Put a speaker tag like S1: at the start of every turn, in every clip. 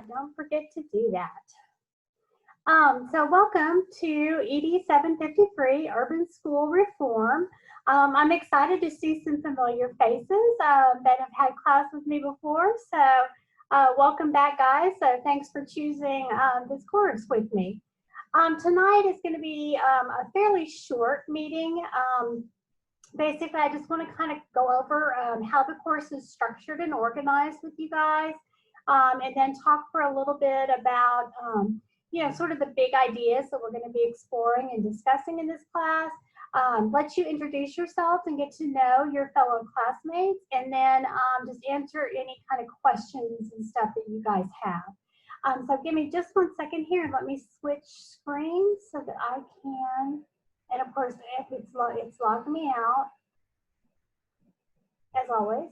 S1: don't forget to do that. So welcome to ED 753, Urban School Reform. I'm excited to see some familiar faces that have had class with me before. So welcome back, guys. So thanks for choosing this course with me. Tonight is going to be a fairly short meeting. Basically, I just want to kind of go over how the course is structured and organized with you guys, and then talk for a little bit about, sort of the big ideas that we're going to be exploring and discussing in this class. Let you introduce yourselves and get to know your fellow classmates, and then just answer any kind of questions and stuff that you guys have. So give me just 1 second here and let me switch screens so that I can. And of course, if it's logged me out, as always.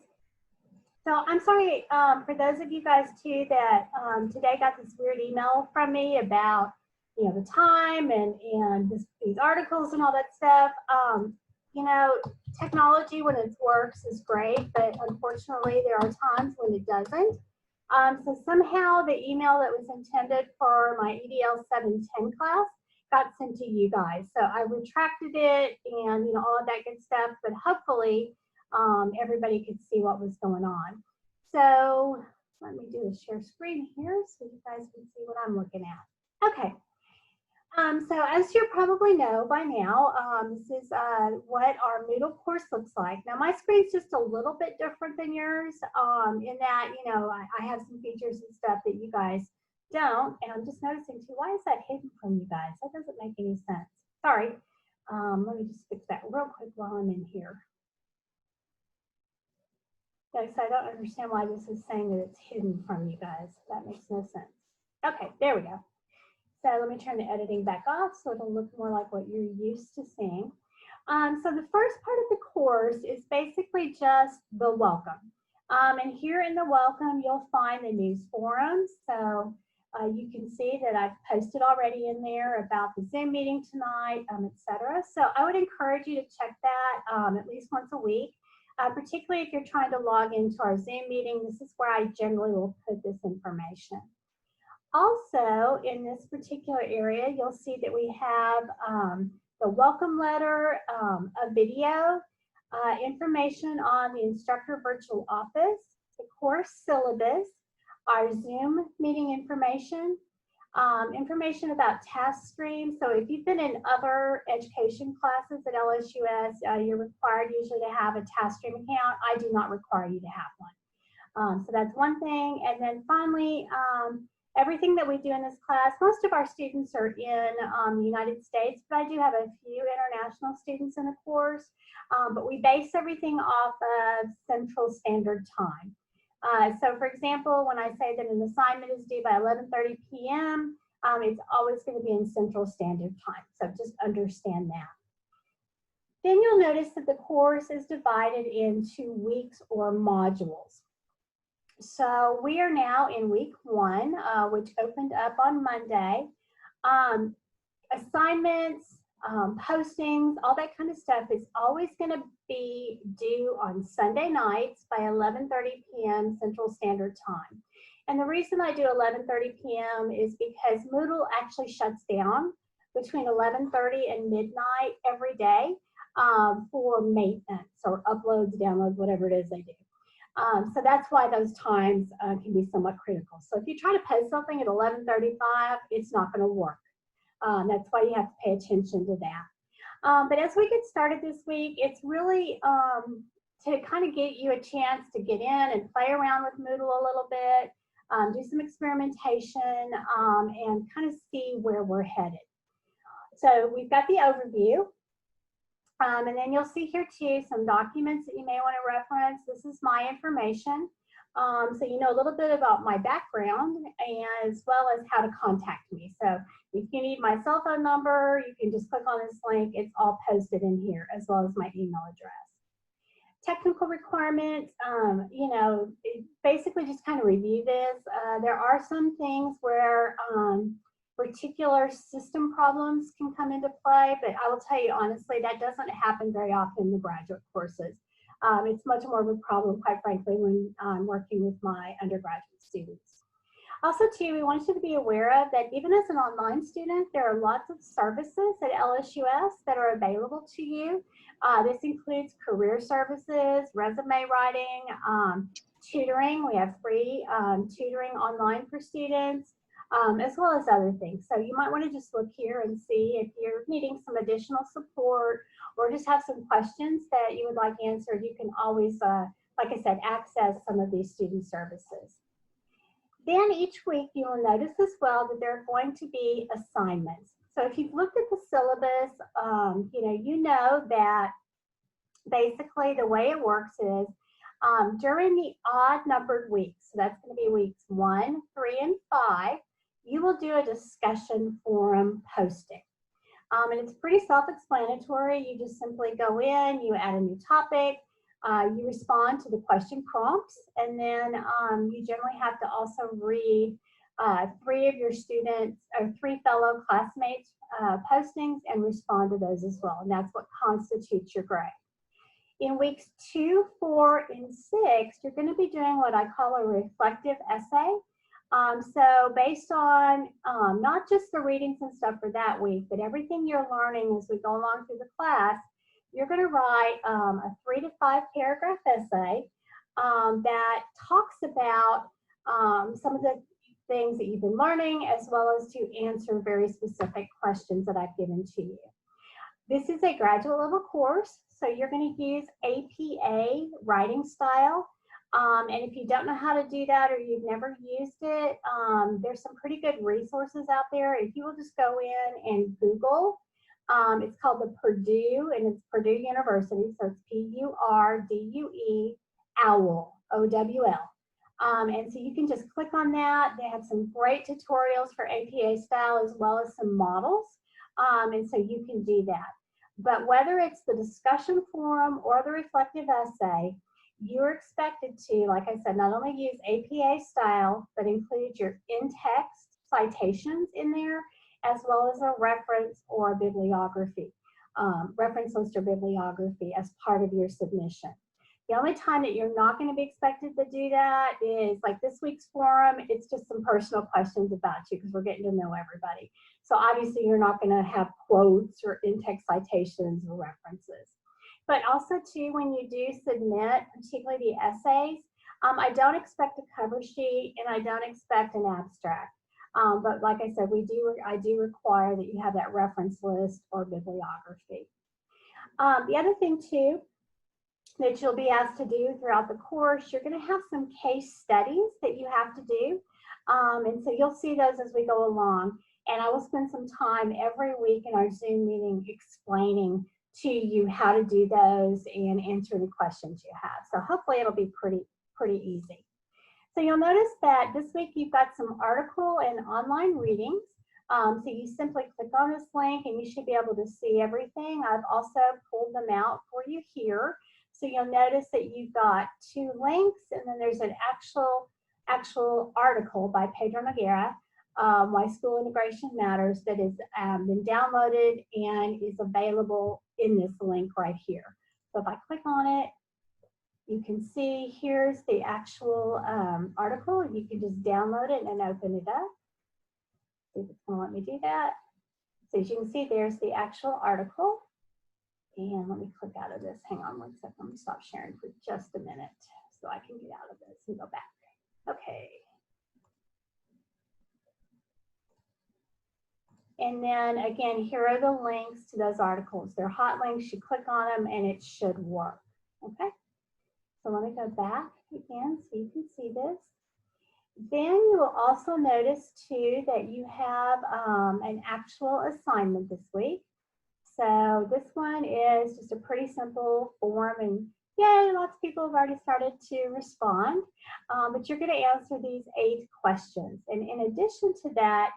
S1: So I'm sorry for those of you guys too that today got this weird email from me about the time and these articles and all that stuff. Technology when it works is great, but unfortunately there are times when it doesn't. So somehow the email that was intended for my EDL 710 class got sent to you guys. So I retracted it and all of that good stuff, but hopefully everybody could see what was going on. So let me do a share screen here so you guys can see what I'm looking at. Okay. So as you probably know by now, this is what our Moodle course looks like. Now my screen's just a little bit different than yours in that, I have some features and stuff that you guys don't, and I'm just noticing too, why is that hidden from you guys? That doesn't make any sense. Sorry. Let me just fix that real quick while I'm in here. Guys, I don't understand why this is saying that it's hidden from you guys. That makes no sense. Okay, there we go. So let me turn the editing back off so it'll look more like what you're used to seeing. So the first part of the course is basically just the welcome. And here in the welcome, you'll find the news forums. So you can see that I've posted already in there about the Zoom meeting tonight, etc. So I would encourage you to check that at least once a week, particularly if you're trying to log into our Zoom meeting. This is where I generally will put this information. Also, in this particular area, you'll see that we have the welcome letter, a video, information on the instructor virtual office, the course syllabus, our Zoom meeting information, information about task streams. So if you've been in other education classes at LSUS, you're required usually to have a task stream account. I do not require you to have one. So that's one thing. And then finally, everything that we do in this class, most of our students are in the United States, but I do have a few international students in the course. But we base everything off of Central Standard Time. So for example, when I say that an assignment is due by 11:30 p.m., it's always going to be in Central Standard Time. So just understand that. Then you'll notice that the course is divided into weeks or modules. So we are now in week 1, which opened up on Monday. Assignments, postings, all that kind of stuff is always going to be due on Sunday nights by 11:30 p.m. Central Standard Time. And the reason I do 11:30 p.m. is because Moodle actually shuts down between 11:30 and midnight every day for maintenance or uploads, downloads, whatever it is they do. So that's why those times can be somewhat critical. So if you try to post something at 11:35, it's not going to work. That's why you have to pay attention to that. But as we get started this week, it's really to kind of get you a chance to get in and play around with Moodle a little bit, do some experimentation, and kind of see where we're headed. So we've got the overview. And then you'll see here too some documents that you may want to reference. This is my information. So you know a little bit about my background as well as how to contact me. So if you need my cell phone number, you can just click on this link. It's all posted in here as well as my email address. Technical requirements, basically just kind of review this. There are some things where particular system problems can come into play, but I will tell you honestly, that doesn't happen very often in the graduate courses. It's much more of a problem, quite frankly, when I'm working with my undergraduate students. Also, too, we want you to be aware of that even as an online student, there are lots of services at LSUS that are available to you. This includes career services, resume writing, tutoring. We have free tutoring online for students, as well as other things. So you might want to just look here and see if you're needing some additional support or just have some questions that you would like answered. You can always, like I said, access some of these student services. Then each week you will notice as well that there are going to be assignments. So if you've looked at the syllabus, you know that basically the way it works is during the odd numbered weeks, so that's going to be weeks 1, 3, and 5, you will do a discussion forum posting. And it's pretty self-explanatory. You just simply go in, you add a new topic, you respond to the question prompts, and then you generally have to also read 3 of your students or 3 fellow classmates' postings and respond to those as well. And that's what constitutes your grade. In weeks 2, 4, and 6, you're going to be doing what I call a reflective essay. So based on not just the readings and stuff for that week, but everything you're learning as we go along through the class, you're going to write a 3 to 5 paragraph essay that talks about some of the things that you've been learning, as well as to answer very specific questions that I've given to you. This is a graduate level course, so you're going to use APA writing style. And if you don't know how to do that or you've never used it, there's some pretty good resources out there. If you will just go in and Google, it's called the Purdue, and it's Purdue University, so it's P-U-R-D-U-E, OWL, O-W-L. And so you can just click on that. They have some great tutorials for APA style as well as some models, and so you can do that. But whether it's the discussion forum or the reflective essay, you're expected to, like I said, not only use APA style, but include your in-text citations in there, as well as a reference or a bibliography, reference list or bibliography as part of your submission. The only time that you're not going to be expected to do that is like this week's forum. It's just some personal questions about you because we're getting to know everybody. So obviously you're not going to have quotes or in-text citations or references. But also too, when you do submit, particularly the essays, I don't expect a cover sheet and I don't expect an abstract. But like I said, I do require that you have that reference list or bibliography. The other thing too that you'll be asked to do throughout the course, you're going to have some case studies that you have to do. And so you'll see those as we go along. And I will spend some time every week in our Zoom meeting explaining to you how to do those and answer any questions you have. So hopefully it'll be pretty easy. So you'll notice that this week you've got some article and online readings. So you simply click on this link and you should be able to see everything. I've also pulled them out for you here. So you'll notice that you've got 2 links, and then there's an actual article by Pedro Noguera, Why School Integration Matters, that has been downloaded and is available in this link right here. So if I click on it, you can see here's the actual article. You can just download it and open it up. See if it's going to let me do that. So as you can see, there's the actual article. And let me click out of this. Hang on one second. Let me stop sharing for just a minute so I can get out of this and go back. Okay. And then again, here are the links to those articles. They're hot links. You click on them and it should work. Okay. So let me go back again so you can see this. Then you will also notice too that you have an actual assignment this week. So this one is just a pretty simple form, and yay, lots of people have already started to respond. But you're going to answer these 8 questions. And in addition to that,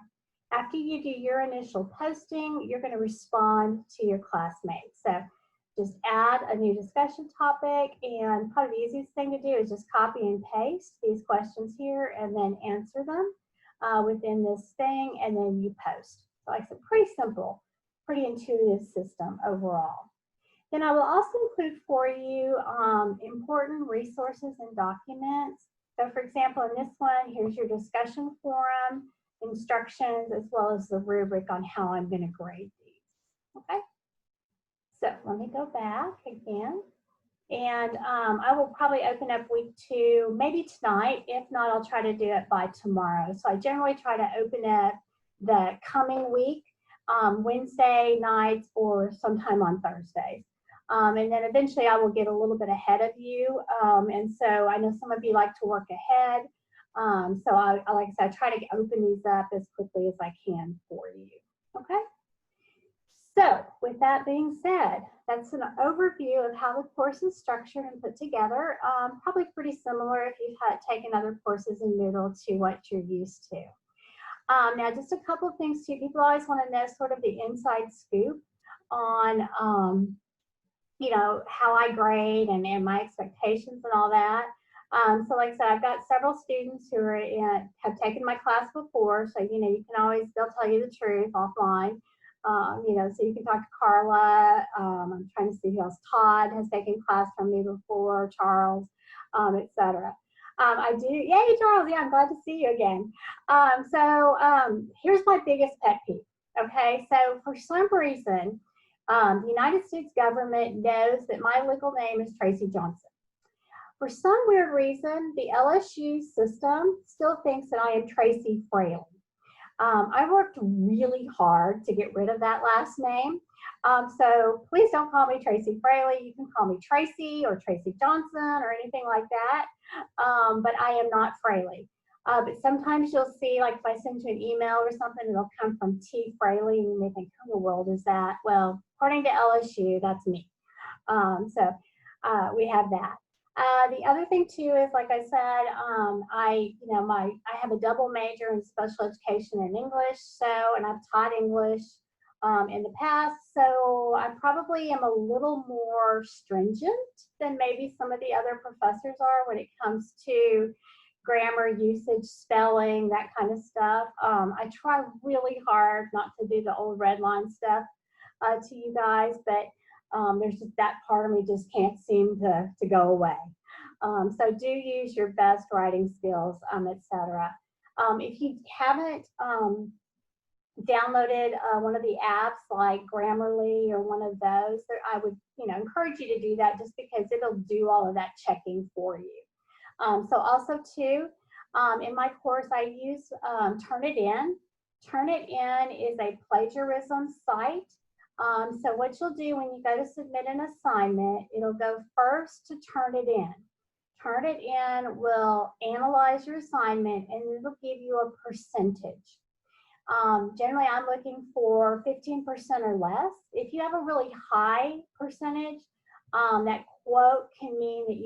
S1: after you do your initial posting, you're going to respond to your classmates. So just add a new discussion topic, and probably the easiest thing to do is just copy and paste these questions here and then answer them within this thing, and then you post. So like I said, pretty simple. Pretty intuitive system overall. Then I will also include for you important resources and documents So for example, in this one, here's your discussion forum, instructions, as well as the rubric on how I'm going to grade these. Okay. So let me go back again. And I will probably open up week 2, maybe tonight. If not, I'll try to do it by tomorrow. So I generally try to open up the coming week, Wednesday nights or sometime on Thursdays. And then eventually I will get a little bit ahead of you. And so I know some of you like to work ahead. So like I said, I try to open these up as quickly as I can for you. Okay. So with that being said, that's an overview of how the course is structured and put together. Probably pretty similar if you've taken other courses in Moodle to what you're used to. Now, just a couple of things too. People always want to know sort of the inside scoop on, you know, how I grade and my expectations and all that. So like I said, I've got several students who are have taken my class before. So, you know, you can always, they'll tell you the truth offline. You know, so you can talk to Carla. I'm trying to see who else. Todd has taken class from me before, Charles, etc. I do, yay, Charles, yeah, I'm glad to see you again. Here's my biggest pet peeve, okay? So for some reason, the United States government knows that my legal name is Tracy Johnson. For some weird reason, the LSU system still thinks that I am Tracy Fraley. I worked really hard to get rid of that last name. So please don't call me Tracy Fraley. You can call me Tracy or Tracy Johnson or anything like that. But I am not Fraley. But sometimes you'll see, like if I send you an email or something, it'll come from T. Fraley, and you may think, who in the world is that? Well, according to LSU, that's me. We have that. The other thing too is, like I said, I have a double major in special education and English, and I've taught English in the past, so I probably am a little more stringent than maybe some of the other professors are when it comes to grammar, usage, spelling, that kind of stuff. I try really hard not to do the old red line stuff to you guys, but there's just that part of me just can't seem to go away. So do use your best writing skills, etc. If you haven't downloaded one of the apps like Grammarly or one of those, I would encourage you to do that, just because it'll do all of that checking for you. So also too, in my course I use Turnitin. Turnitin is a plagiarism site. So what you'll do when you go to submit an assignment, it'll go first to Turnitin. Turnitin will analyze your assignment and it'll give you a percentage. Generally, I'm looking for 15% or less. If you have a really high percentage, that quote can mean that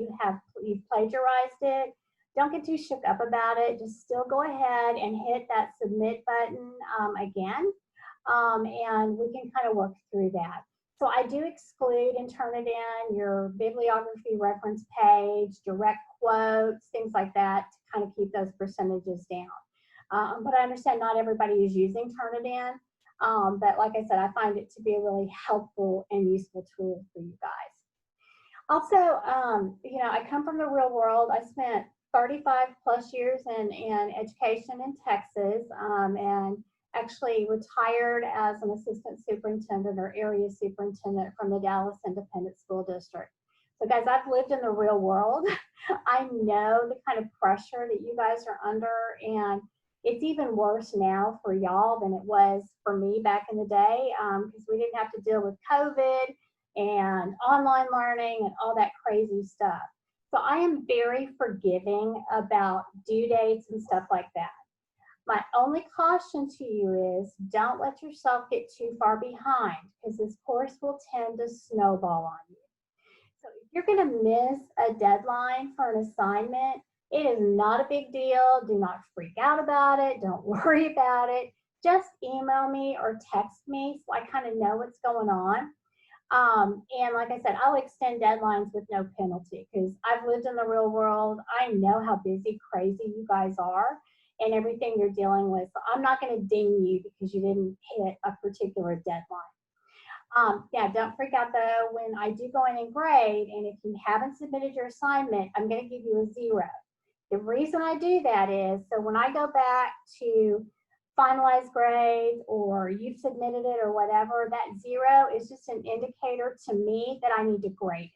S1: you've plagiarized it. Don't get too shook up about it. Just still go ahead and hit that submit button again, and we can kind of work through that. So I do exclude in Turnitin your bibliography reference page, direct quotes, things like that, to kind of keep those percentages down. But I understand not everybody is using Turnitin, but like I said, I find it to be a really helpful and useful tool for you guys. Also, I come from the real world. I spent 35 plus years in education in Texas, and actually retired as an assistant superintendent or area superintendent from the Dallas Independent School District. So guys, I've lived in the real world. I know the kind of pressure that you guys are under, and it's even worse now for y'all than it was for me back in the day, because we didn't have to deal with COVID and online learning and all that crazy stuff. So I am very forgiving about due dates and stuff like that. My only caution to you is don't let yourself get too far behind, because this course will tend to snowball on you. So if you're going to miss a deadline for an assignment, it is not a big deal. Do not freak out about it. Don't worry about it. Just email me or text me so I kind of know what's going on. And like I said, I'll extend deadlines with no penalty, because I've lived in the real world. I know how busy, crazy you guys are and everything you're dealing with. So I'm not going to ding you because you didn't hit a particular deadline. Yeah, don't freak out though when I do go in and grade, and if you haven't submitted your assignment, I'm going to give you a 0. The reason I do that is so when I go back to finalize grades or you've submitted it or whatever, that 0 is just an indicator to me that I need to grade it.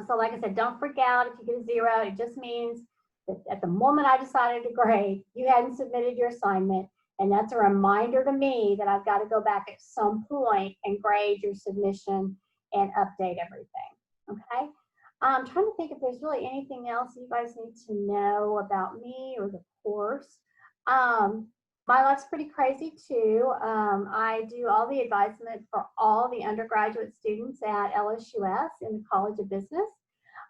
S1: So like I said, don't freak out if you get a 0. It just means that at the moment I decided to grade, you hadn't submitted your assignment. And that's a reminder to me that I've got to go back at some point and grade your submission and update everything. Okay. I'm trying to think if there's really anything else you guys need to know about me or the course. My life's pretty crazy too. I do all the advisement for all the undergraduate students at LSUS in the College of Business.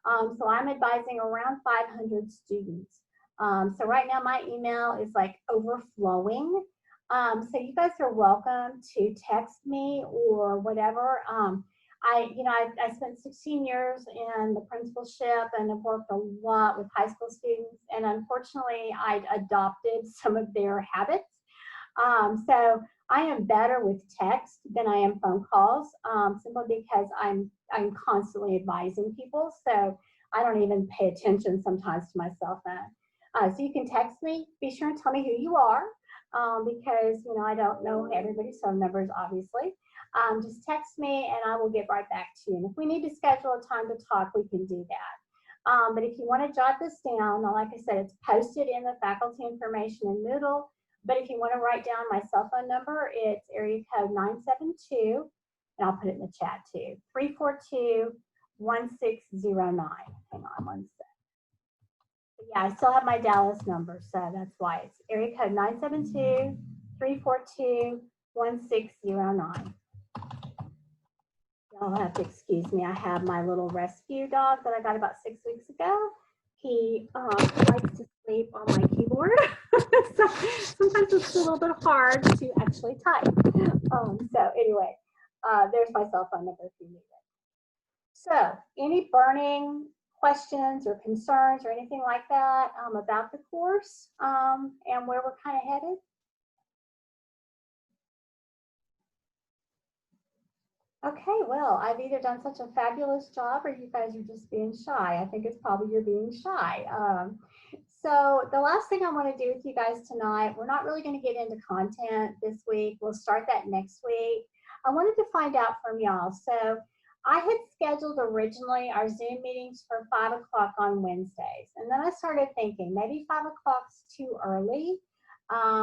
S1: So I'm advising around 500 students. So right now my email is like overflowing. So you guys are welcome to text me or whatever. I spent 16 years in the principalship and have worked a lot with high school students. And unfortunately, I adopted some of their habits. So I am better with text than I am phone calls, simply because I'm constantly advising people. So I don't even pay attention sometimes to my cell phone. So you can text me. Be sure and tell me who you are, because I don't know everybody's phone numbers, obviously. Just text me and I will get right back to you. And if we need to schedule a time to talk, we can do that. But if you want to jot this down, like I said, it's posted in the faculty information in Moodle. But if you want to write down my cell phone number, it's area code 972, and I'll put it in the chat too, 342-1609. Hang on one sec. Yeah, I still have my Dallas number, so that's why it's area code 972-342-1609. Y'all have to excuse me. I have my little rescue dog that I got about 6 weeks ago. He likes to sleep on my keyboard. So sometimes it's a little bit hard to actually type. So anyway, there's my cell phone number if you need it. So any burning questions or concerns or anything like that about the course and where we're kind of headed? Okay, well, I've either done such a fabulous job or you guys are just being shy. I think it's probably you're being shy. So the last thing I want to do with you guys tonight, we're not really going to get into content this week. We'll start that next week. I wanted to find out from y'all. So I had scheduled originally our Zoom meetings for 5 o'clock on Wednesdays. And then I started thinking maybe 5 o'clock's too early.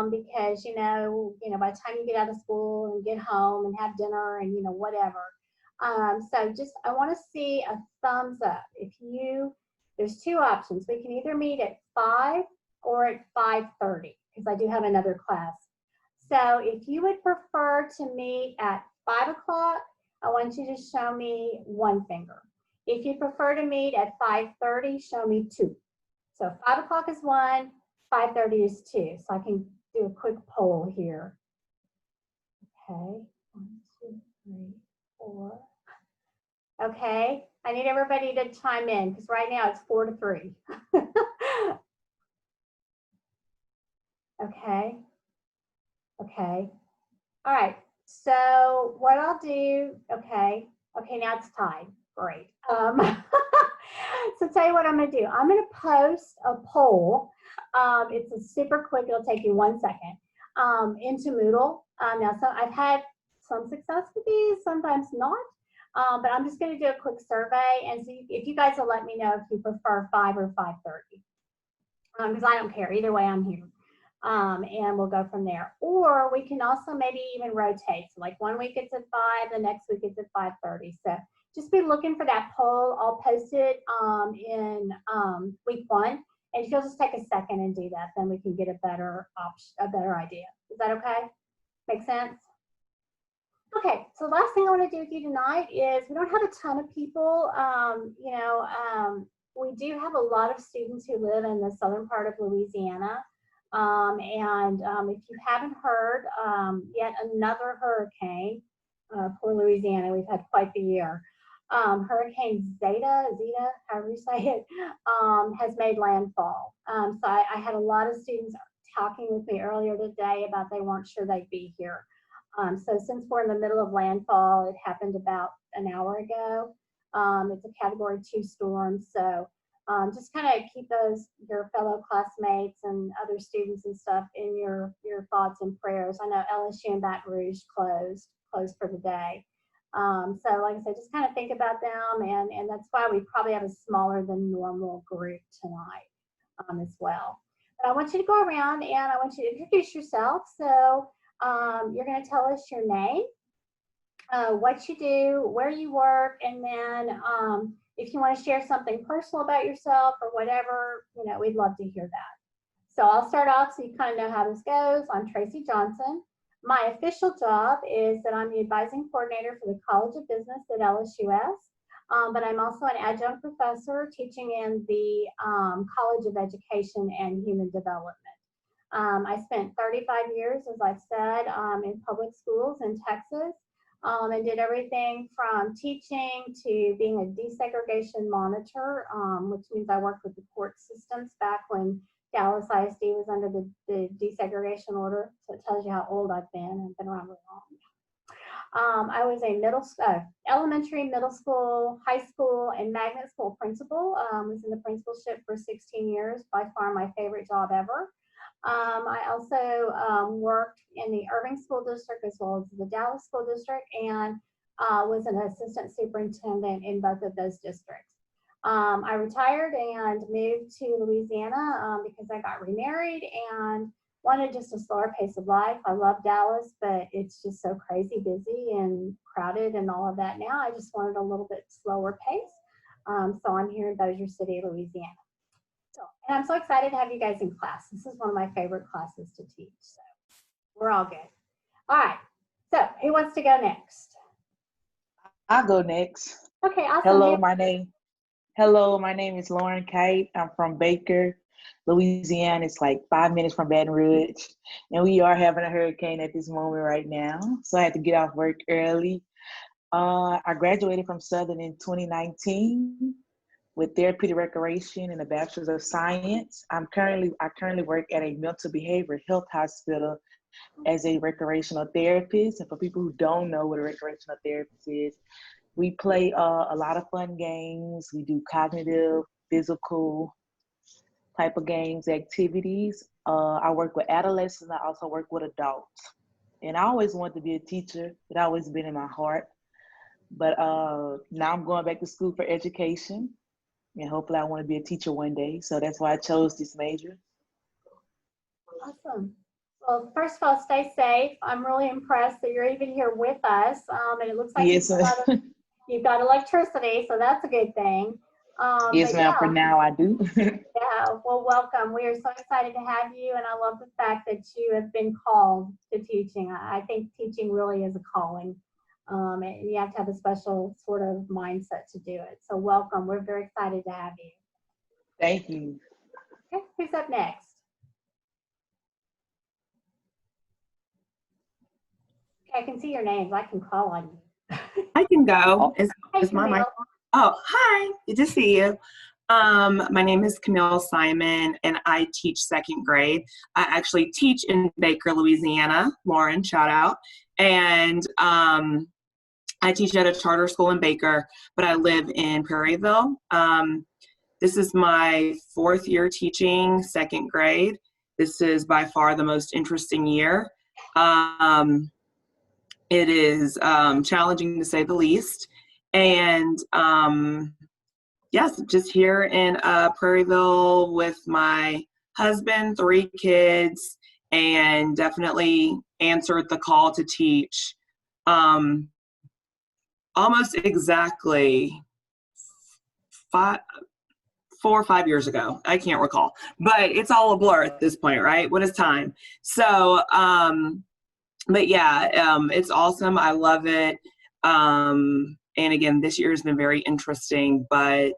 S1: Because by the time you get out of school and get home and have dinner and whatever. So just I want to see a thumbs up. There's two options. We can either meet at 5 or at 5:30 because I do have another class. So if you would prefer to meet at 5 o'clock, I want you to show me one finger. If you prefer to meet at 5:30, show me 2. So 5 o'clock is 1. 5:30 is 2, so I can do a quick poll here. Okay, 1, 2, 3, 4. Okay, I need everybody to chime in because right now it's 4-3. Okay. All right, so what I'll do, okay, now it's tied. Great. So tell you what I'm going to do. I'm going to post a poll. It's a super quick, it'll take you 1 second, into Moodle. Now, so I've had some success with these, sometimes not, but I'm just going to do a quick survey and see if you guys will let me know if you prefer 5 or 5:30, because I don't care. Either way, I'm here, and we'll go from there. Or we can also maybe even rotate. So like 1 week it's at 5, the next week it's at 5:30. So just be looking for that poll. I'll post it in week 1. And if you'll just take a second and do that, then we can get a better idea. Is that okay? Make sense? Okay, so the last thing I want to do with you tonight is we don't have a ton of people. We do have a lot of students who live in the southern part of Louisiana. If you haven't heard, yet another hurricane, poor Louisiana, we've had quite the year. Hurricane Zeta, however you say it, has made landfall. So I had a lot of students talking with me earlier today about they weren't sure they'd be here. So since we're in the middle of landfall, it happened about an hour ago. It's a Category 2 storm, so just kind of keep your fellow classmates and other students and stuff in your thoughts and prayers. I know LSU and Baton Rouge closed for the day. So like I said, just kind of think about them, and that's why we probably have a smaller than normal group tonight as well. But I want you to go around and I want you to introduce yourself. So you're going to tell us your name, what you do, where you work, and then if you want to share something personal about yourself or whatever, we'd love to hear that. So I'll start off so you kind of know how this goes. I'm Tracy Johnson. My official job is that I'm the advising coordinator for the College of Business at LSUS, but I'm also an adjunct professor teaching in the College of Education and Human Development. I spent 35 years, as I've said, in public schools in Texas, and did everything from teaching to being a desegregation monitor, which means I worked with the court systems back when Dallas ISD was under the desegregation order. So it tells you how old I've been. I've been around really long. I was a elementary, middle school, high school, and magnet school principal. Was in the principalship for 16 years, by far my favorite job ever. I also worked in the Irving School District as well as the Dallas School District, and was an assistant superintendent in both of those districts. I retired and moved to Louisiana because I got remarried and wanted just a slower pace of life. I love Dallas, but it's just so crazy busy and crowded and all of that now. I just wanted a little bit slower pace. So I'm here in Bossier City, Louisiana. And I'm so excited to have you guys in class. This is one of my favorite classes to teach. So we're all good. All right. So who wants to go next?
S2: I'll go next.
S1: Okay, awesome.
S2: Hello, my name is Lauren Kite. I'm from Baker, Louisiana. It's like 5 minutes from Baton Rouge. And we are having a hurricane at this moment right now. So I had to get off work early. I graduated from Southern in 2019 with therapeutic recreation and a bachelor's of science. I currently work at a mental behavioral health hospital as a recreational therapist. And for people who don't know what a recreational therapist is, we play a lot of fun games. We do cognitive, physical type of games, activities. I work with adolescents. I also work with adults. And I always wanted to be a teacher. It's always been in my heart. But now I'm going back to school for education. And hopefully I want to be a teacher one day. So that's why I chose this major.
S1: Awesome. Well, first of all, stay safe. I'm really impressed that you're even here with us. And it looks like
S2: yes,
S1: you've got electricity, so that's a good thing.
S2: Yes, ma'am, for now I do.
S1: Yeah, well, welcome. We are so excited to have you, and I love the fact that you have been called to teaching. I think teaching really is a calling. And you have to have a special sort of mindset to do it. So welcome. We're very excited to have you.
S2: Thank you.
S1: Okay, who's up next? Okay, I can see your names. I can call on you.
S3: I can go.
S1: Is
S3: my mic? Oh, hi. Good to see you. My name is Camille Simon, and I teach second grade. I actually teach in Baker, Louisiana. Lauren, shout out. And I teach at a charter school in Baker, but I live in Prairieville. This is my 4th year teaching second grade. This is by far the most interesting year. It is challenging to say the least. And yes, just here in Prairieville with my husband, 3 kids, and definitely answered the call to teach. Almost exactly 4 or 5 years ago. I can't recall, but it's all a blur at this point, right? What is time? So, but yeah, it's awesome. I love it. And again, this year has been very interesting, but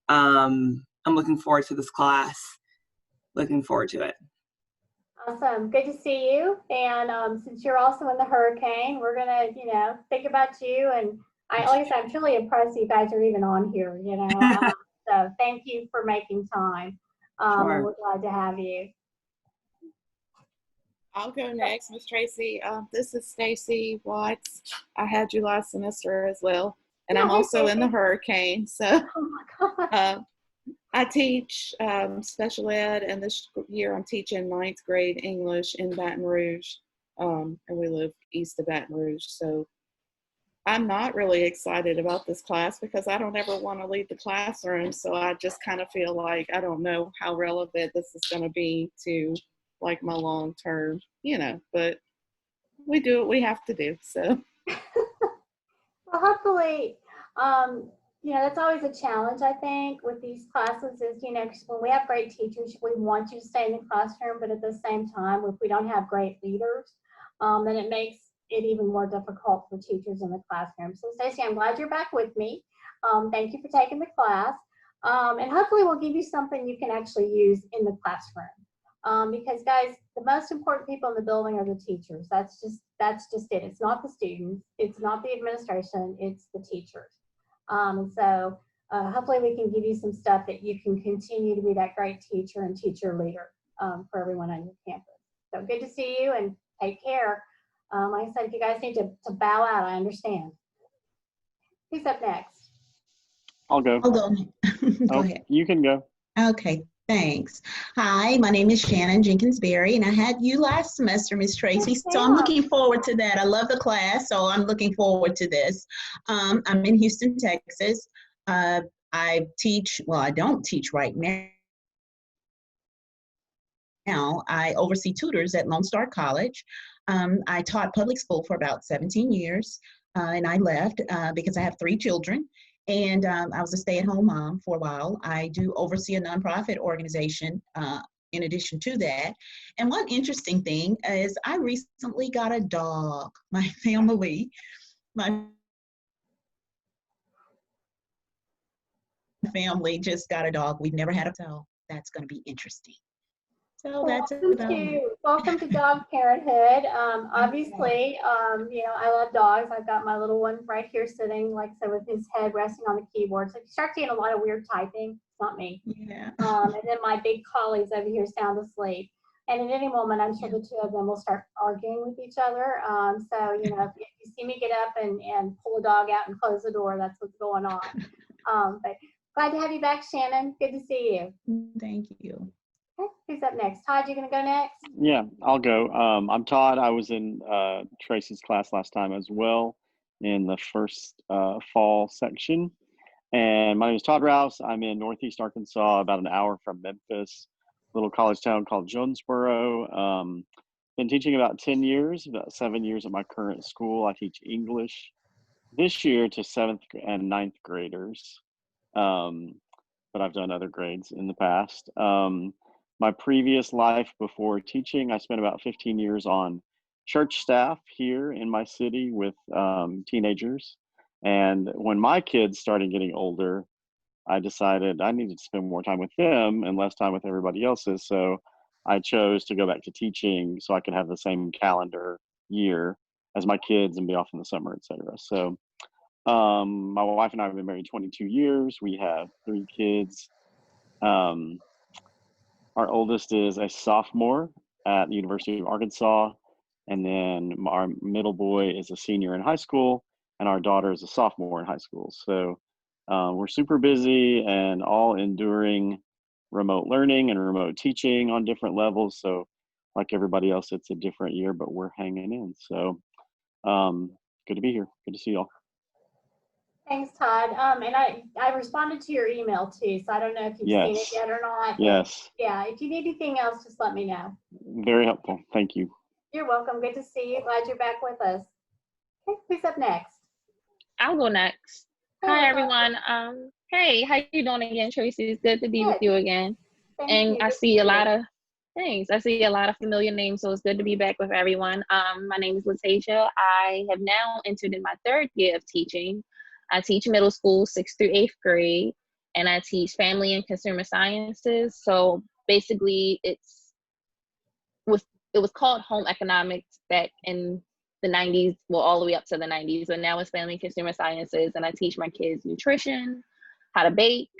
S3: I'm looking forward to this class. Looking forward to it.
S1: Awesome. Good to see you. And since you're also in the hurricane, we're going to, think about you. And like I said, I'm truly impressed you guys are even on here, So thank you for making time.
S3: Sure.
S1: We're glad to have you.
S4: I'll go next, Ms. Tracy. This is Stacy Watts. I had you last semester as well. And I'm also in the hurricane. So
S1: oh my God.
S4: I teach special ed, and this year I'm teaching ninth grade English in Baton Rouge, and we live east of Baton Rouge. So I'm not really excited about this class because I don't ever want to leave the classroom. So I just kind of feel like I don't know how relevant this is going to be to like my long term, but we do what we have to do. So
S1: Well, hopefully, that's always a challenge, I think, with these classes is, 'cause when we have great teachers, we want you to stay in the classroom, but at the same time, if we don't have great leaders, then it makes it even more difficult for teachers in the classroom. So, Stacey, I'm glad you're back with me. Thank you for taking the class. And hopefully we'll give you something you can actually use in the classroom. Because guys, the most important people in the building are the teachers. That's just it. It's not the students. It's not the administration. It's the teachers. And so hopefully we can give you some stuff that you can continue to be that great teacher and teacher leader for everyone on your campus. So good to see you and take care. Like I said, if you guys need to bow out, I understand. Who's up next?
S5: I'll go.
S6: Hold on. Go ahead.
S5: You can go.
S6: Okay, thanks. Hi, my name is Shannon Jenkins-Berry, and I had you last semester, Miss Tracy, so I'm looking forward to that. I love the class, so I'm looking forward to this. I'm in Houston, Texas. I teach, well, I don't teach right now. I oversee tutors at Lone Star College. I taught public school for about 17 years, and I left because I have 3 children. And I was a stay-at-home mom for a while. I do oversee a nonprofit organization in addition to that. And one interesting thing is I recently got a dog. My family just got a dog. We've never had a so that's going to be interesting. So that's
S1: Welcome to Dog Parenthood. Obviously, I love dogs. I've got my little one right here sitting, like so, with his head resting on the keyboard. So if you start seeing a lot of weird typing, it's not me.
S6: Yeah.
S1: And then my big collies over here sound asleep. And at any moment, I'm sure the 2 of them will start arguing with each other. So, if you see me get up and pull a dog out and close the door, that's what's going on. But glad to have you back, Shannon. Good to see you.
S6: Thank you.
S1: Okay, who's up next? Todd, you gonna go next?
S5: Yeah, I'll go. I'm Todd. I was in Tracy's class last time as well in the first fall section. And my name is Todd Rouse. I'm in Northeast Arkansas, about an hour from Memphis, little college town called Jonesboro. Been teaching about 10 years, about 7 years at my current school. I teach English this year to 7th and 9th graders. But I've done other grades in the past. My previous life before teaching, I spent about 15 years on church staff here in my city with teenagers. And when my kids started getting older, I decided I needed to spend more time with them and less time with everybody else's. So I chose to go back to teaching so I could have the same calendar year as my kids and be off in the summer, et cetera. So my wife and I have been married 22 years. We have 3 kids. Our oldest is a sophomore at the University of Arkansas, and then our middle boy is a senior in high school, and our daughter is a sophomore in high school. So we're super busy and all enduring remote learning and remote teaching on different levels. So like everybody else, it's a different year, but we're hanging in. So good to be here. Good to see y'all.
S1: Thanks, Todd. And I responded to your email too, so I don't know if you've seen it yet or not.
S5: Yes.
S1: Yeah, if you need anything else, just let me know.
S5: Very helpful. Thank you.
S1: You're welcome. Good to see you. Glad you're back with us. Okay, who's up next?
S7: I'll go next. Hi, everyone. Hey, how you doing again, Tracy? It's good to be with you again.
S1: Thank you.
S7: I see a lot of things. I see a lot of familiar names, so it's good to be back with everyone. My name is Natasha. I have now entered in my 3rd year of teaching. I teach middle school, 6th through 8th grade, and I teach family and consumer sciences. So basically, it was called home economics back in the 90s, well, all the way up to the 90s, but now it's family and consumer sciences, and I teach my kids nutrition, how to bake,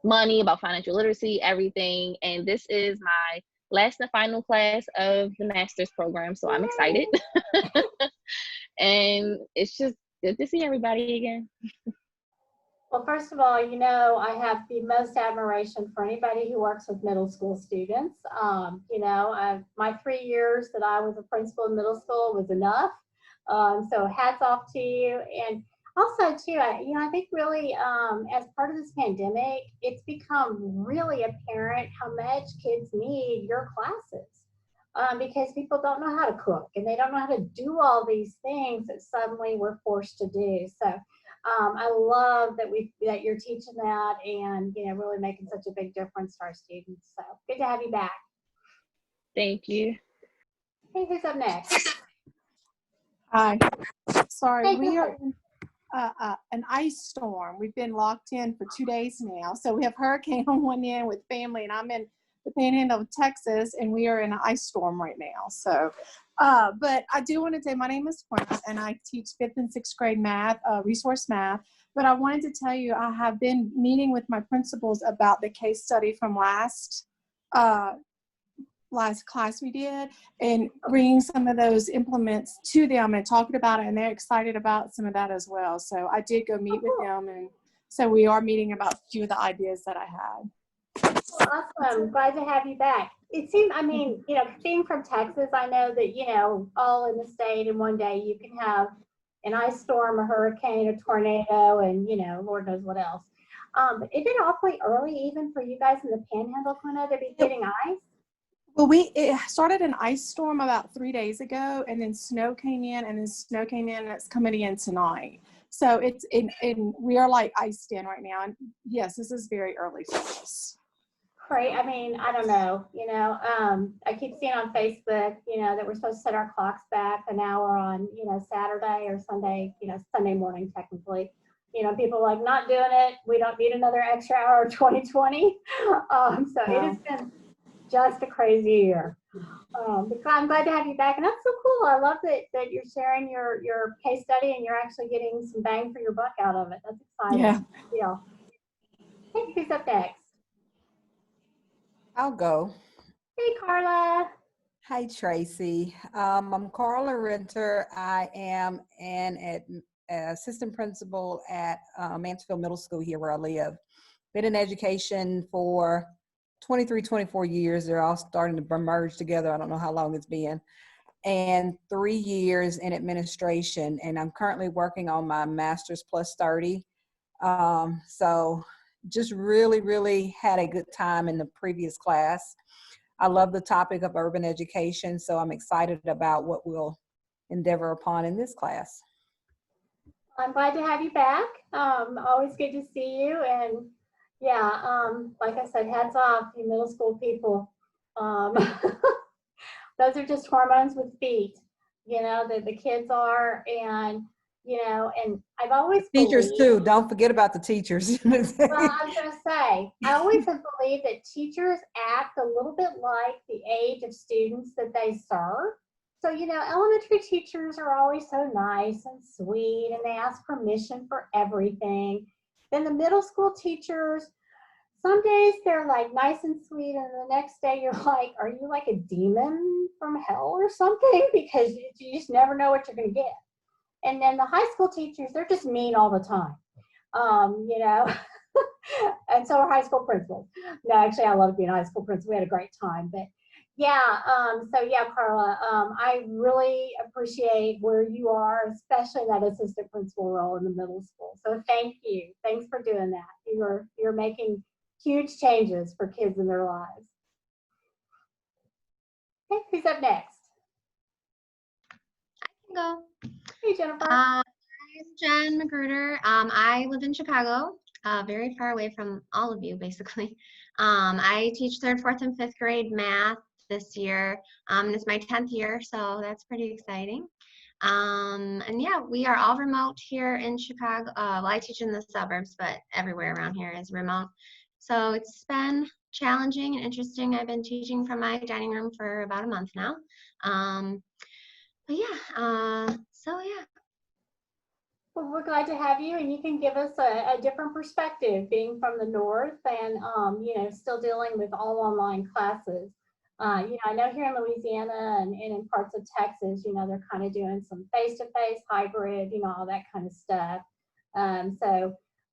S7: money, about financial literacy, everything. And this is my last and final class of the master's program, so I'm excited. And it's just good to see everybody again.
S1: Well, first of all, you know, I have the most admiration for anybody who works with middle school students. You know, my 3 years that I was a principal in middle school was enough. So hats off to you. And also, too, I think really as part of this pandemic, it's become really apparent how much kids need your classes. Because people don't know how to cook and they don't know how to do all these things that suddenly we're forced to do. So I love that you're teaching that and really making such a big difference to our students. So good to have you back.
S7: Thank you.
S1: Hey, who's up next?
S8: Hi. Sorry,
S1: Hey,
S8: we
S1: go
S8: are
S1: ahead.
S8: in an ice storm. We've been locked in for 2 days now. So we have hurricane on one end with family, and I'm in the panhandle of Texas, and we are in an ice storm right now. So, but I do want to say my name is Quinn, and I teach 5th and 6th grade math, resource math. But I wanted to tell you I have been meeting with my principals about the case study from last class we did, and bringing some of those implements to them and talking about it, and they're excited about some of that as well. So I did go meet with them, and so we are meeting about a few of the ideas that I had.
S1: Well, awesome. Glad to have you back. It seems, I mean, being from Texas, I know that, all in the state in one day you can have an ice storm, a hurricane, a tornado, and, Lord knows what else. But is it awfully early even for you guys in the panhandle, Quina, to be getting ice?
S8: Well, it started an ice storm about 3 days ago, and then snow came in, and it's coming in tonight. So it's we are like iced in right now. And yes, this is very early for us.
S1: Right. I mean, I don't know. I keep seeing on Facebook, that we're supposed to set our clocks back an hour on, Saturday or Sunday, Sunday morning technically. People like not doing it. We don't need another extra hour of 2020. So it has been just a crazy year. But I'm glad to have you back, and that's so cool. I love that you're sharing your case study and you're actually getting some bang for your buck out of it. That's exciting. Yeah. Hey, who's up next?
S9: I'll go.
S1: Hey, Carla.
S9: Hi, Tracy. I'm Carla Renter. I am an assistant principal at Mansfield Middle School here where I live. Been in education for 23, 24 years. They're all starting to merge together. I don't know how long it's been. And 3 years in administration. And I'm currently working on my master's plus 30. So just really, really had a good time in the previous class. I love the topic of urban education, so I'm excited about what we'll endeavor upon in this class.
S1: I'm glad to have you back. Always good to see you. And yeah, like I said, hats off, you middle school people. Those are just hormones with feet, the kids are. And and I've always
S9: teachers
S1: believed,
S9: too. Don't forget about the teachers.
S1: well, I was going to say, I always have believed that teachers act a little bit like the age of students that they serve. So, elementary teachers are always so nice and sweet, and they ask permission for everything. Then the middle school teachers, some days they're like nice and sweet, and the next day you're like, are you like a demon from hell or something? Because you just never know what you're going to get. And then the high school teachers, they're just mean all the time. And so are high school principals. No, actually, I love being a high school principal. We had a great time. But yeah, Carla, I really appreciate where you are, especially in that assistant principal role in the middle school. So thank you. Thanks for doing that. You're making huge changes for kids in their lives. Okay, who's up next?
S10: I can go.
S1: Hey, Jennifer.
S10: I'm Jen Magruder. I live in Chicago, very far away from all of you, basically. I teach 3rd, 4th, and 5th grade math this year. It's my 10th year, so that's pretty exciting. And yeah, we are all remote here in Chicago. Well, I teach in the suburbs, but everywhere around here is remote. So it's been challenging and interesting. I've been teaching from my dining room for about a month now. But yeah, so yeah.
S1: Well, we're glad to have you, and you can give us a different perspective, being from the north and still dealing with all online classes. I know here in Louisiana and in parts of Texas, they're kind of doing some face-to-face, hybrid, all that kind of stuff.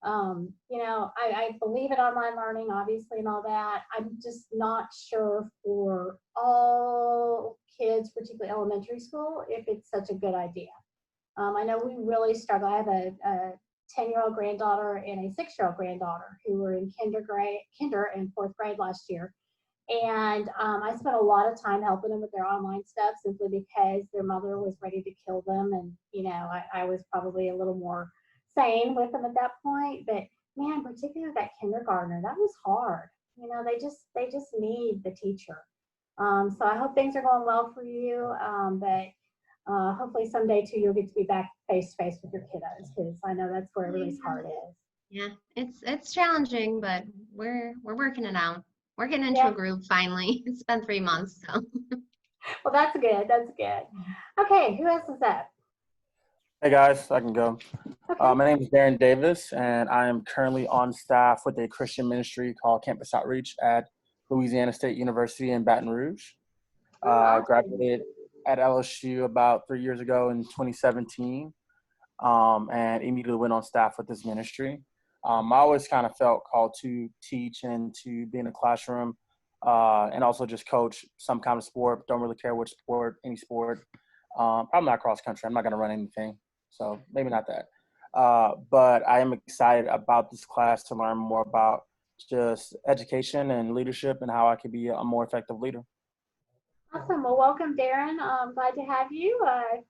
S1: You know, I believe in online learning, obviously, and all that. I'm just not sure for all kids, particularly elementary school, if it's such a good idea. I know we really struggle. I have a 10-year-old granddaughter and a 6-year-old granddaughter who were in kinder and fourth grade last year. And I spent a lot of time helping them with their online stuff simply because their mother was ready to kill them. And, you know, I was probably a little more sane with them at that point. But man, particularly that kindergartner, that was hard. You know, they just need the teacher. So I hope things are going well for you. But hopefully someday too, you'll get to be back face to face with your kiddos, because I know that's where everybody's heart is.
S10: Yeah, it's challenging, but we're working it out. We're getting into a groove finally. It's been 3 months, so.
S1: Well, that's good. That's good. Okay, who else is that?
S11: Hey guys, I can go.
S1: Okay.
S11: My name is Darren Davis, and I am currently on staff with a Christian ministry called Campus Outreach at Louisiana State University in Baton Rouge. I graduated at LSU about 3 years ago in 2017, and immediately went on staff with this ministry. I always kind of felt called to teach and to be in a classroom, and also just coach some kind of sport. Don't really care which sport, any sport. Probably not cross country. I'm not going to run anything, so maybe not that. But I am excited about this class to learn more about just education and leadership and how I could be a more effective leader.
S1: Awesome. Well, welcome, Darren. Glad to have you.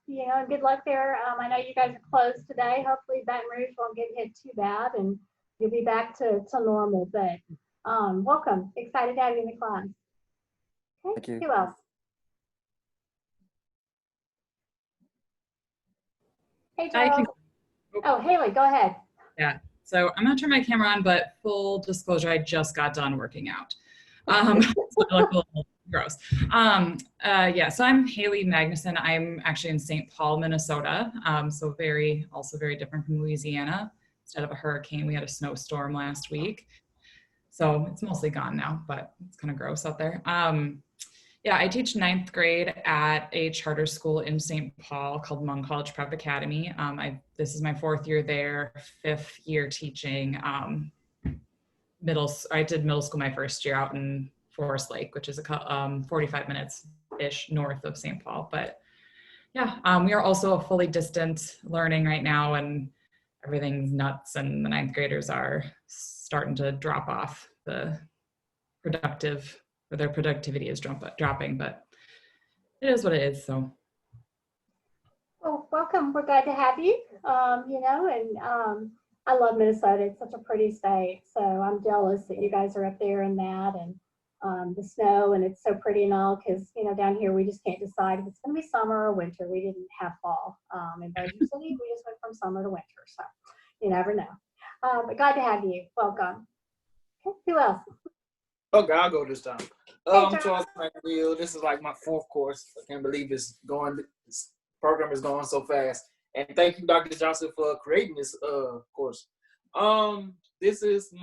S1: You know, and good luck there. I know you guys are closed today. Hopefully Baton Rouge won't get hit too bad and you'll be back to normal. But welcome. Excited to have you in the class. Okay.
S11: Thank you.
S1: Who else? Hey, Charles. Oh, Haley, go ahead.
S12: Yeah. So I'm going to turn my camera on, but full disclosure, I just got done working out. So I look a little gross. Yeah, so I'm Haley Magnuson. I'm actually in St. Paul, Minnesota. So also very different from Louisiana. Instead of a hurricane, we had a snowstorm last week. So it's mostly gone now, but it's kind of gross out there. Yeah, I teach 9th grade at a charter school in St. Paul called Hmong College Prep Academy. This is my 4th year there, 5th year teaching. I did middle school my first year out in Forest Lake, which is 45 minutes-ish north of St. Paul. But yeah, we are also fully distant learning right now, and everything's nuts, and the 9th graders are starting to drop off. Their productivity is dropping, but it is what it is. So,
S1: well, welcome. We're glad to have you. You know, and I love Minnesota. It's such a pretty state. So I'm jealous that you guys are up there in that, and the snow, and it's so pretty and all, because, you know, down here we just can't decide if it's going to be summer or winter. We didn't have fall. In Bossier City, we just went from summer to winter. So you never know. But glad to have you. Welcome. Okay, who else?
S13: Okay, I'll go this time.
S1: Hey,
S13: I'm Charles McNeil. This is like my 4th course. I can't believe this program is going so fast. And thank you, Dr. Johnson, for creating this course. This is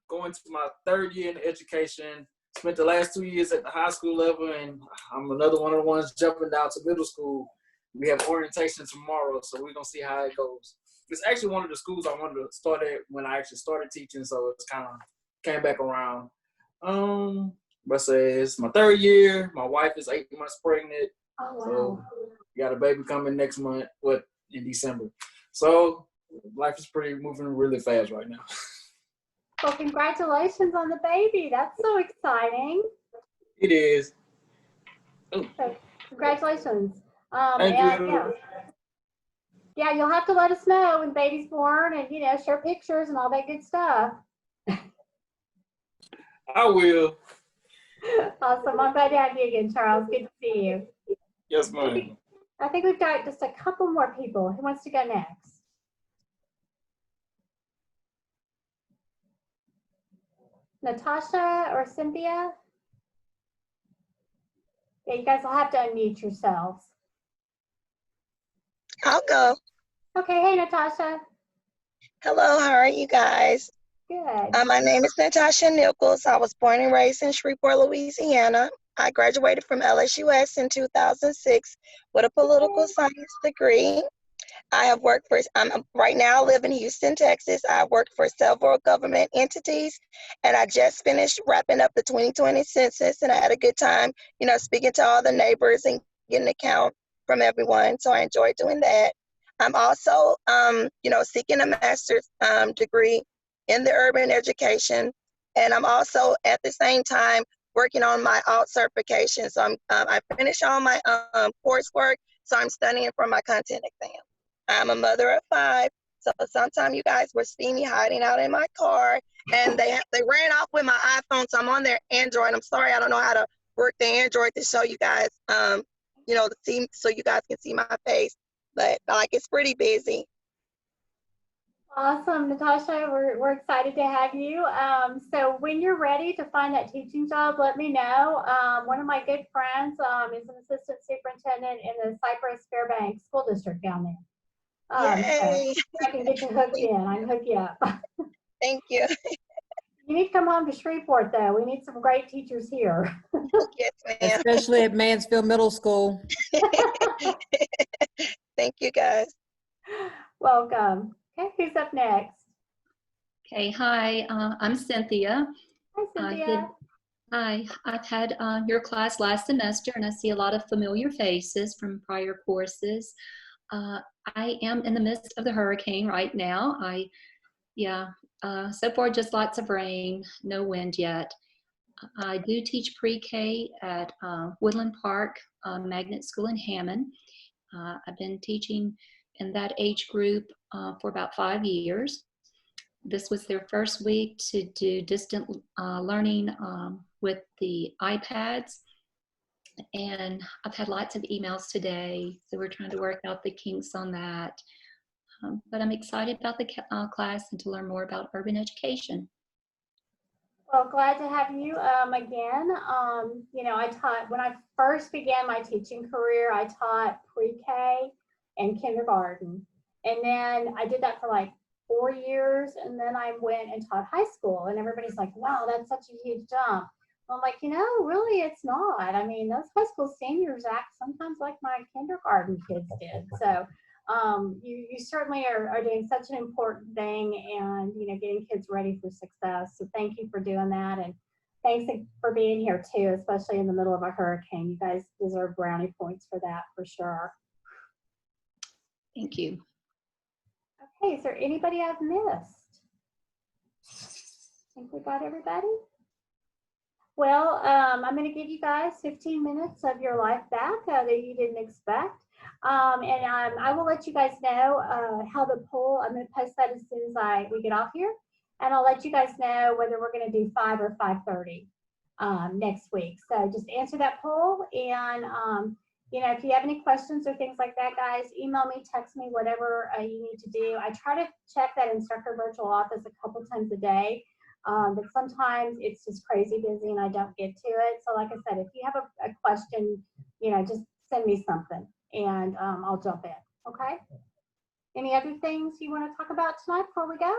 S13: going to my 3rd year in education. Spent the last 2 years at the high school level, and I'm another one of the ones jumping down to middle school. We have orientation tomorrow, so we're gonna see how it goes. It's actually one of the schools I wanted to start at when I actually started teaching, so it's kind of came back around. But it's my 3rd year. My wife is 8 months pregnant.
S1: Oh, wow.
S13: So we got a baby coming next month, in December. So life is moving really fast right now.
S1: Well, congratulations on the baby. That's so exciting.
S13: It is.
S1: So, congratulations.
S13: Thank you.
S1: Yeah, you'll have to let us know when the baby's born, and, you know, share pictures and all that good stuff.
S13: I will.
S1: Awesome. I'm glad to have you again, Charles. Good to see you.
S13: Yes, ma'am.
S1: I think we've got just a couple more people. Who wants to go next? Natasha or Cynthia? Yeah, you guys will have to unmute yourselves.
S14: I'll go.
S1: Okay, hey, Natasha.
S14: Hello, how are you guys?
S1: Good.
S14: My name is Natasha Nichols. I was born and raised in Shreveport, Louisiana. I graduated from LSUS in 2006 with a political science degree. I have worked for, right now I live in Houston, Texas. I worked for several government entities, and I just finished wrapping up the 2020 census, and I had a good time, speaking to all the neighbors and getting an account from everyone. So I enjoyed doing that. I'm also, seeking a master's degree in the urban education, and I'm also at the same time working on my alt certification. So I finished all my coursework, so I'm studying for my content exam. I'm a mother of 5, so sometimes you guys will see me hiding out in my car, and they ran off with my iPhone, so I'm on their Android. I'm sorry, I don't know how to work the Android to show you guys, so you guys can see my face, but it's pretty busy.
S1: Awesome, Natasha. We're excited to have you. So when you're ready to find that teaching job, let me know. One of my good friends is an assistant superintendent in the Cypress Fairbanks School District down there.
S14: Yay!
S1: So I can get you hooked in. I can hook you up.
S14: Thank you.
S1: You need to come home to Shreveport, though. We need some great teachers here.
S14: Yes, ma'am.
S9: Especially at Mansfield Middle School.
S14: Thank you, guys.
S1: Welcome. Okay, who's up next?
S15: Okay, hi, I'm Cynthia.
S1: Hi, Cynthia.
S15: Hi, I've had your class last semester, and I see a lot of familiar faces from prior courses. I am in the midst of the hurricane right now. So far just lots of rain, no wind yet. I do teach pre-K at Woodland Park Magnet School in Hammond. I've been teaching in that age group for about 5 years. This was their first week to do distant learning with the iPads. And I've had lots of emails today, so we're trying to work out the kinks on that. But I'm excited about the class and to learn more about urban education.
S1: Well, glad to have you again. I taught, when I first began my teaching career, I taught pre-K and kindergarten. And then I did that for like 4 years, and then I went and taught high school, and everybody's like, wow, that's such a huge jump. I'm like, really it's not. I mean, those high school seniors act sometimes like my kindergarten kids did. So you certainly are doing such an important thing, and getting kids ready for success. So thank you for doing that, and thanks for being here too, especially in the middle of a hurricane. You guys deserve brownie points for that, for sure.
S15: Thank you.
S1: Okay, is there anybody I've missed? I think we got everybody. Well, I'm going to give you guys 15 minutes of your life back that you didn't expect. I will let you guys know how the poll, I'm going to post that as soon as we get off here. And I'll let you guys know whether we're going to do 5 or 5:30 next week. So just answer that poll. And, if you have any questions or things like that, guys, email me, text me, whatever you need to do. I try to check that instructor virtual office a couple times a day. But sometimes it's just crazy busy and I don't get to it. So like I said, if you have a question, just send me something and I'll jump in. Okay. Any other things you want to talk about tonight before we go?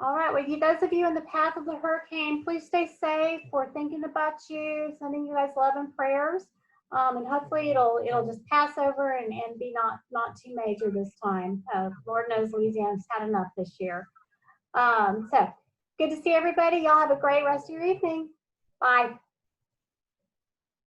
S1: All right. Well, those of you in the path of the hurricane, please stay safe. We're thinking about you, sending you guys love and prayers. And hopefully it'll just pass over and be not too major this time. Lord knows Louisiana's had enough this year. So good to see everybody. Y'all have a great rest of your evening. Bye.